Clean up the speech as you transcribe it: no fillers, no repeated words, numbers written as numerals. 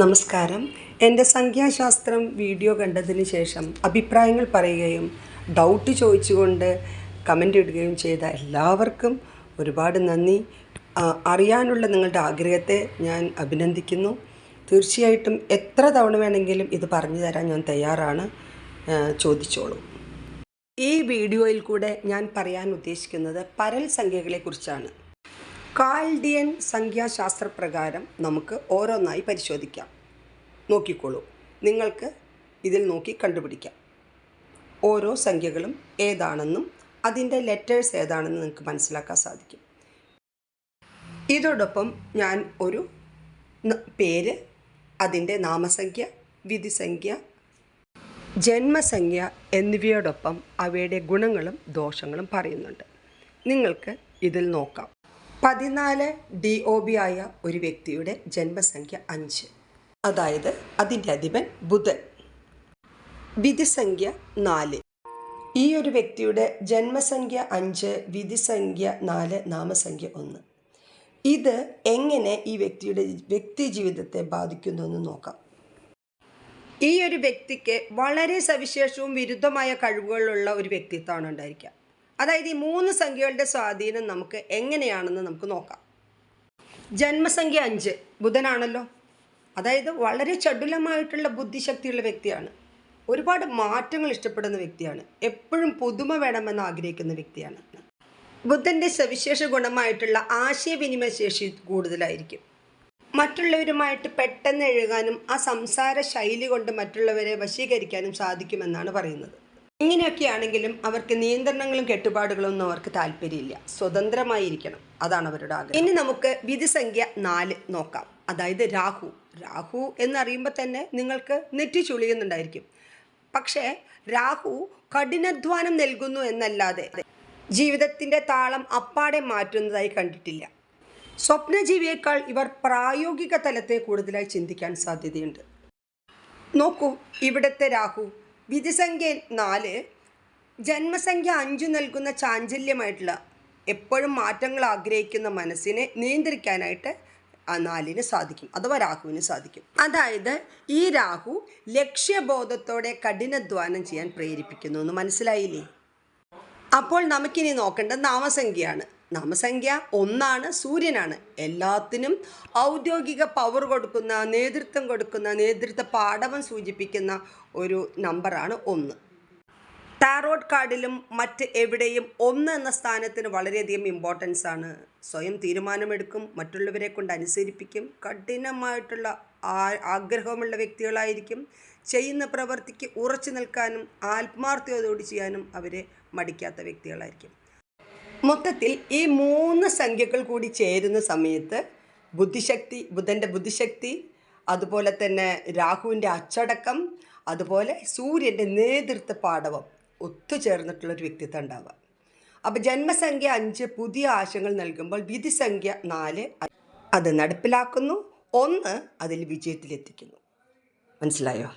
നമസ്കാരം. എൻ്റെ സംഖ്യാശാസ്ത്രം വീഡിയോ കണ്ടതിന് ശേഷം അഭിപ്രായങ്ങൾ പറയുകയും ഡൗട്ട് ചോദിച്ചുകൊണ്ട് കമൻ്റ് ഇടുകയും ചെയ്ത എല്ലാവർക്കും ഒരുപാട് നന്ദി. അറിയാനുള്ള നിങ്ങളുടെ ആഗ്രഹത്തെ ഞാൻ അഭിനന്ദിക്കുന്നു. തീർച്ചയായിട്ടും എത്ര തവണ വേണമെങ്കിലും ഇത് പറഞ്ഞു തരാൻ ഞാൻ തയ്യാറാണ്. ചോദിച്ചോളൂ. ഈ വീഡിയോയിൽ കൂടെ ഞാൻ പറയാൻ ഉദ്ദേശിക്കുന്നത് പരൽ സംഖ്യകളെക്കുറിച്ചാണ്. കാൽഡിയൻ സംഖ്യാശാസ്ത്രപ്രകാരം നമുക്ക് ഓരോന്നായി പരിശോധിക്കാം. നോക്കിക്കോളൂ. നിങ്ങൾക്ക് ഇതിൽ നോക്കി കണ്ടുപിടിക്കാം. ഓരോ സംഖ്യകളും ഏതാണെന്നും അതിൻ്റെ ലെറ്റേഴ്സ് ഏതാണെന്നും നിങ്ങൾക്ക് മനസ്സിലാക്കാൻ സാധിക്കും. ഇതോടൊപ്പം ഞാൻ ഒരു പേര്, അതിൻ്റെ നാമസംഖ്യ, വിധിസംഖ്യ, ജന്മസംഖ്യ എന്നിവയോടൊപ്പം അവയുടെ ഗുണങ്ങളും ദോഷങ്ങളും പറയുന്നുണ്ട്. നിങ്ങൾക്ക് ഇതിൽ നോക്കാം. 14 DOB ആയ ഒരു വ്യക്തിയുടെ ജന്മസംഖ്യ 5, അതായത് അതിൻ്റെ അധിപൻ ബുധൻ. വിധിസംഖ്യ 4. ഈ ഒരു വ്യക്തിയുടെ ജന്മസംഖ്യ 5, വിധിസംഖ്യ 4, നാമസംഖ്യ 1. ഇത് എങ്ങനെ ഈ വ്യക്തിയുടെ വ്യക്തി ജീവിതത്തെ ബാധിക്കുന്നു എന്ന് നോക്കാം. ഈ ഒരു വ്യക്തിക്ക് വളരെ സവിശേഷവും വിരുദ്ധമായ കഴിവുകളുള്ള ഒരു വ്യക്തിത്വമാണ് ഉണ്ടായിരിക്കുക. അതായത് ഈ 3 സംഖ്യകളുടെ സ്വാധീനം നമുക്ക് എങ്ങനെയാണെന്ന് നമുക്ക് നോക്കാം. ജന്മസംഖ്യ 5 ബുധനാണല്ലോ. അതായത് വളരെ ചടുലമായിട്ടുള്ള ബുദ്ധിശക്തിയുള്ള വ്യക്തിയാണ്. ഒരുപാട് മാറ്റങ്ങൾ ഇഷ്ടപ്പെടുന്ന വ്യക്തിയാണ്. എപ്പോഴും പുതുമ വേണമെന്ന് ആഗ്രഹിക്കുന്ന വ്യക്തിയാണ്. ബുധൻ്റെ സവിശേഷ ഗുണമായിട്ടുള്ള ആശയവിനിമയ ശേഷി കൂടുതലായിരിക്കും. മറ്റുള്ളവരുമായിട്ട് പെട്ടെന്ന് എഴുകാനും ആ സംസാര ശൈലി കൊണ്ട് മറ്റുള്ളവരെ വശീകരിക്കാനും സാധിക്കുമെന്നാണ് പറയുന്നത്. ഇങ്ങനെയൊക്കെയാണെങ്കിലും അവർക്ക് നിയന്ത്രണങ്ങളും കെട്ടുപാടുകളൊന്നും അവർക്ക് താല്പര്യമില്ല. സ്വതന്ത്രമായിരിക്കണം, അതാണ് അവരുടെ ആഗ്രഹം. ഇനി നമുക്ക് വിധിസംഖ്യ 4 നോക്കാം. അതായത് രാഹു എന്നറിയുമ്പോൾ തന്നെ നിങ്ങൾക്ക് നെറ്റി ചുളിയുന്നുണ്ടായിരിക്കും. പക്ഷേ രാഹു കഠിനാധ്വാനം നൽകുന്നു എന്നല്ലാതെ ജീവിതത്തിൻ്റെ താളം അപ്പാടെ മാറ്റുന്നതായി കണ്ടിട്ടില്ല. സ്വപ്നജീവിയേക്കാൾ ഇവർ പ്രായോഗിക തലത്തെ കൂടുതലായി ചിന്തിക്കാൻ സാധ്യതയുണ്ട്. നോക്കൂ, ഇവിടുത്തെ രാഹു വിധിസംഖ്യ 4, ജന്മസംഖ്യ 5 നൽകുന്ന ചാഞ്ചല്യമായിട്ടുള്ള എപ്പോഴും മാറ്റങ്ങൾ ആഗ്രഹിക്കുന്ന മനസ്സിനെ നിയന്ത്രിക്കാനായിട്ട് ആ 4-ന് സാധിക്കും, അഥവാ രാഹുവിന് സാധിക്കും. അതായത് ഈ രാഹു ലക്ഷ്യബോധത്തോടെ കഠിനാധ്വാനം ചെയ്യാൻ പ്രേരിപ്പിക്കുന്നു എന്ന് മനസ്സിലായില്ലേ? അപ്പോൾ നമുക്കിനി നോക്കേണ്ടത് നാമസംഖ്യയാണ്. നാമസംഖ്യ 1, സൂര്യനാണ്. എല്ലാത്തിനും ഔദ്യോഗിക പവർ കൊടുക്കുന്ന, നേതൃത്വം കൊടുക്കുന്ന, നേതൃത്വ പാഠവം സൂചിപ്പിക്കുന്ന ഒരു നമ്പറാണ് 1. ടാറോട്ട് കാർഡിലും മറ്റ് എവിടെയും 1 എന്ന സ്ഥാനത്തിന് വളരെയധികം ഇമ്പോർട്ടൻസ് ആണ്. സ്വയം തീരുമാനമെടുക്കും, മറ്റുള്ളവരെ കൊണ്ട് അനുസരിപ്പിക്കും, കഠിനമായിട്ടുള്ള ആഗ്രഹമുള്ള വ്യക്തികളായിരിക്കും. ചെയ്യുന്ന പ്രവൃത്തിക്ക് ഉറച്ചു നിൽക്കാനും ആത്മാർത്ഥതയോട് ചെയ്യാനും അവരെ മടിക്കാത്ത വ്യക്തികളായിരിക്കും. മൊത്തത്തിൽ ഈ 3 സംഖ്യകൾ കൂടി ചേരുന്ന സമയത്ത് ബുധൻ്റെ ബുദ്ധിശക്തി, അതുപോലെ തന്നെ രാഹുവിൻ്റെ അച്ചടക്കം, അതുപോലെ സൂര്യൻ്റെ നേതൃത്വ പാടവം ഒത്തുചേർന്നിട്ടുള്ളൊരു വ്യക്തിത്വം ഉണ്ടാവുക. അപ്പോൾ ജന്മസംഖ്യ 5 പുതിയ ആശയങ്ങൾ നൽകുമ്പോൾ വിധിസംഖ്യ 4 അത് നടപ്പിലാക്കുന്നു, 1 അതിൽ വിജയത്തിലെത്തിക്കുന്നു. മനസ്സിലായോ?